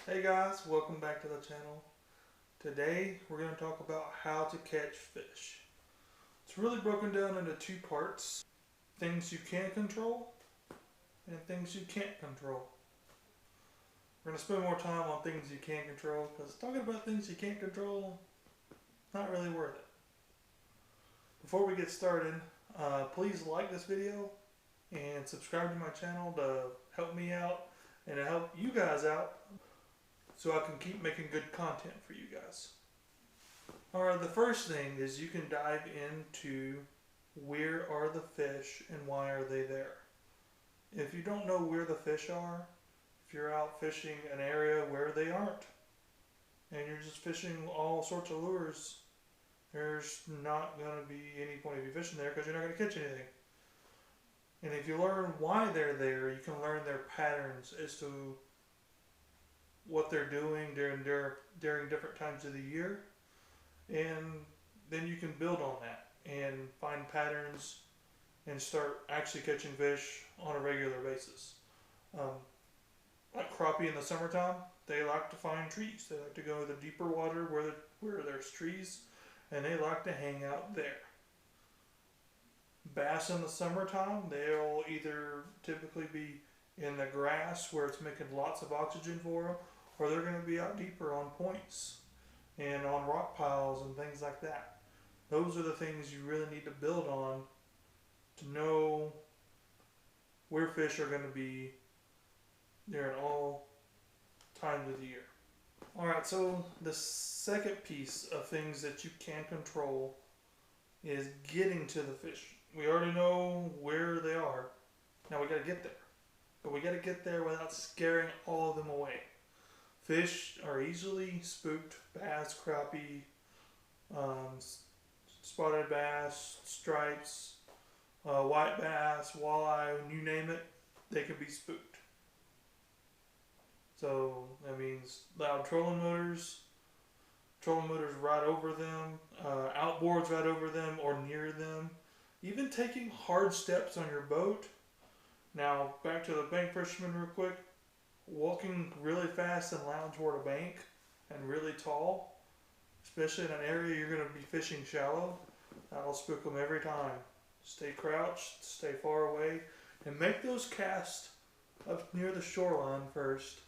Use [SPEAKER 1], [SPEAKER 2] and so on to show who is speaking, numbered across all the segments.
[SPEAKER 1] Hey guys, welcome back to the channel. Today we're going to talk about how to catch fish. It's really broken down into two parts. Things you can control and things you can't control. We're going to spend more time on things you can control because talking about things you can't control, not really worth it. Before we get started, please like this video and subscribe to my channel to help me out and to help you guys out, so I can keep making good content for you guys. Alright, the first thing is you can dive into where are the fish and why are they there. If you don't know where the fish are, if you're out fishing an area where they aren't, and you're just fishing all sorts of lures, there's not going to be any point of you fishing there because you're not going to catch anything. And if you learn why they're there, you can learn their patterns as to what they're doing during different times of the year, and then you can build on that and find patterns and start actually catching fish on a regular basis. Like crappie in the summertime, they like to find trees. They like to go to the deeper water where there's trees, and they like to hang out there. Bass in the summertime, they'll either typically be in the grass where it's making lots of oxygen for them, or they're going to be out deeper on points and on rock piles and things like that. Those are the things you really need to build on to know where fish are going to be during all times of the year. Alright, so the second piece of things that you can control is getting to the fish. We already know where they are. Now we got to get there. But we got to get there without scaring all of them away. Fish are easily spooked. Bass, crappie, spotted bass, stripes, white bass, walleye, you name it, they can be spooked. So that means loud trolling motors right over them, outboards right over them or near them, even taking hard steps on your boat. Now back to the bank fisherman real quick. Walking really fast and loud toward a bank and really tall, especially in an area you're going to be fishing shallow, that'll spook them every time. Stay crouched, stay far away, and make those casts up near the shoreline first.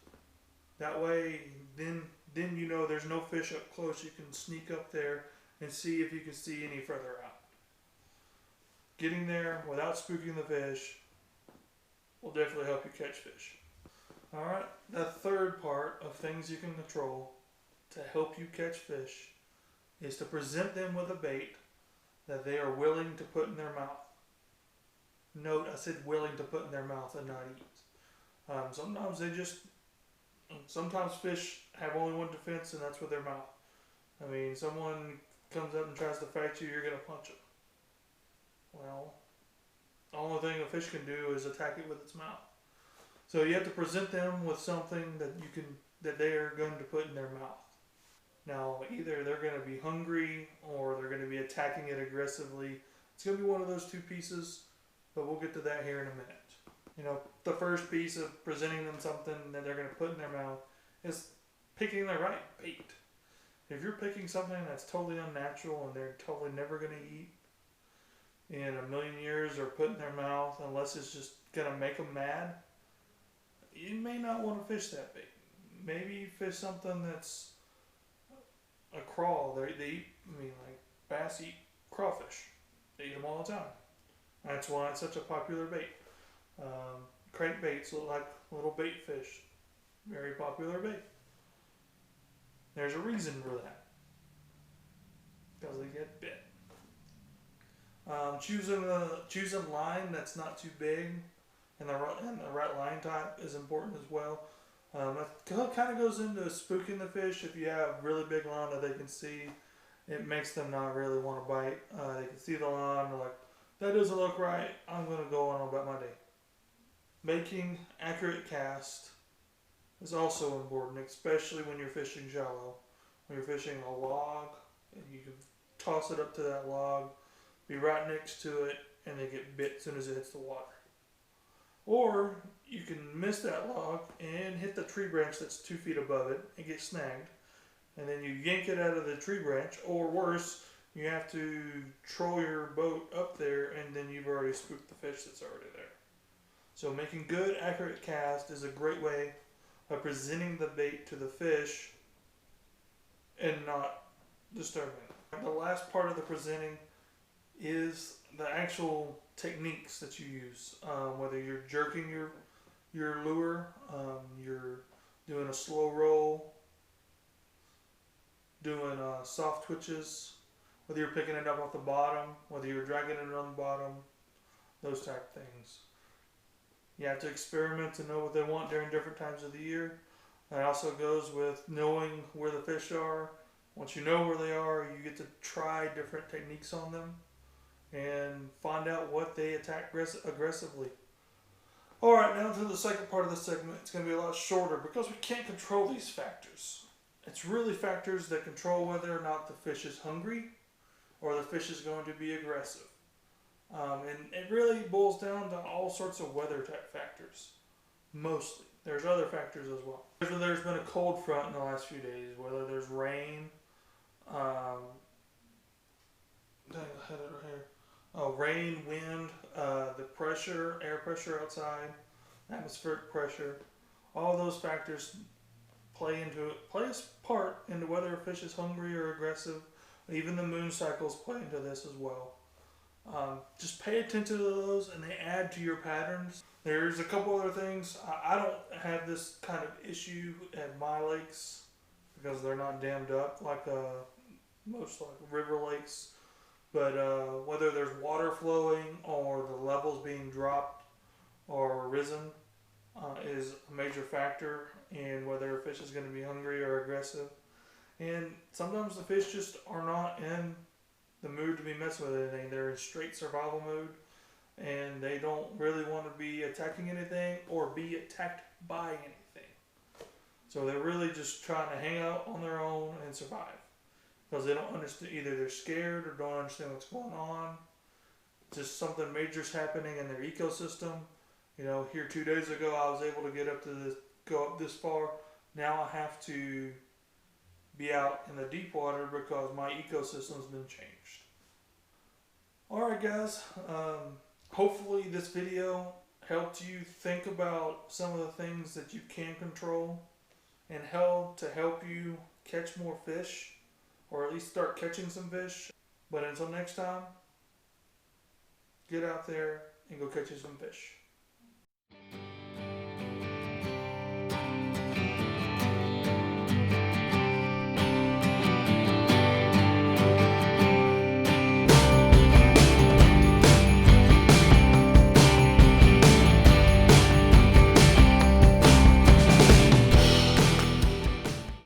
[SPEAKER 1] That way, then you know there's no fish up close. You can sneak up there and see if you can see any further out. Getting there without spooking the fish will definitely help you catch fish. Alright, the third part of things you can control to help you catch fish is to present them with a bait that they are willing to put in their mouth. Note, I said willing to put in their mouth and not eat. Sometimes fish have only one defense, and that's with their mouth. I mean, someone comes up and tries to fight you, you're going to punch them. Well, the only thing a fish can do is attack it with its mouth. So you have to present them with something that they are going to put in their mouth. Now, either they're going to be hungry or they're going to be attacking it aggressively. It's going to be one of those two pieces, but we'll get to that here in a minute. You know, the first piece of presenting them something that they're going to put in their mouth is picking the right bait. If you're picking something that's totally unnatural and they're totally never going to eat in a million years or put in their mouth unless it's just going to make them mad, you may not want to fish that bait. Maybe fish something that's a crawl. They eat, like bass eat crawfish. They eat them all the time. That's why it's such a popular bait. Crankbaits look like little bait fish. Very popular bait. There's a reason for that. Because they get bit. Choosing line that's not too big and the right line type is important as well. It kind of goes into spooking the fish. If you have really big line that they can see, it makes them not really want to bite. They can see the line, they're like, that doesn't look right, I'm going to go on about my day. Making accurate cast is also important, especially when you're fishing shallow. When you're fishing a log, and you can toss it up to that log, be right next to it, and they get bit as soon as it hits the water. Or you can miss that log and hit the tree branch that's 2 feet above it and get snagged. And then you yank it out of the tree branch, or worse, you have to troll your boat up there and then you've already spooked the fish that's already there. So making good, accurate cast is a great way of presenting the bait to the fish and not disturbing it. The last part of the presenting is the actual techniques that you use. Whether you're jerking your lure, you're doing a slow roll, doing soft twitches, whether you're picking it up off the bottom, whether you're dragging it on the bottom, those type of things. You have to experiment to know what they want during different times of the year. That also goes with knowing where the fish are. Once you know where they are, you get to try different techniques on them and find out what they attack aggressively. Alright, now to the second part of the segment. It's going to be a lot shorter because we can't control these factors. It's really factors that control whether or not the fish is hungry or the fish is going to be aggressive. And it really boils down to all sorts of weather type factors. Mostly. There's other factors as well. Whether there's been a cold front in the last few days, whether there's rain, rain, wind, the pressure, air pressure outside, atmospheric pressure, all those factors play a part into whether a fish is hungry or aggressive. Even the moon cycles play into this as well. Just pay attention to those and they add to your patterns. There's a couple other things. I don't have this kind of issue at my lakes because they're not dammed up like most like river lakes. But whether there's water flowing or the levels being dropped or risen is a major factor in whether a fish is going to be hungry or aggressive. And sometimes the fish just are not in the mood to be messing with anything. They're in straight survival mode and they don't really want to be attacking anything or be attacked by anything. So they're really just trying to hang out on their own and survive because they don't understand, either they're scared or don't understand what's going on. Just something major's happening in their ecosystem. You know, here 2 days ago I was able to go up this far. Now I have to be out in the deep water because my ecosystem's been changed. Alright guys, hopefully this video helped you think about some of the things that you can control and help you catch more fish, or at least start catching some fish. But until next time, get out there and go catch you some fish.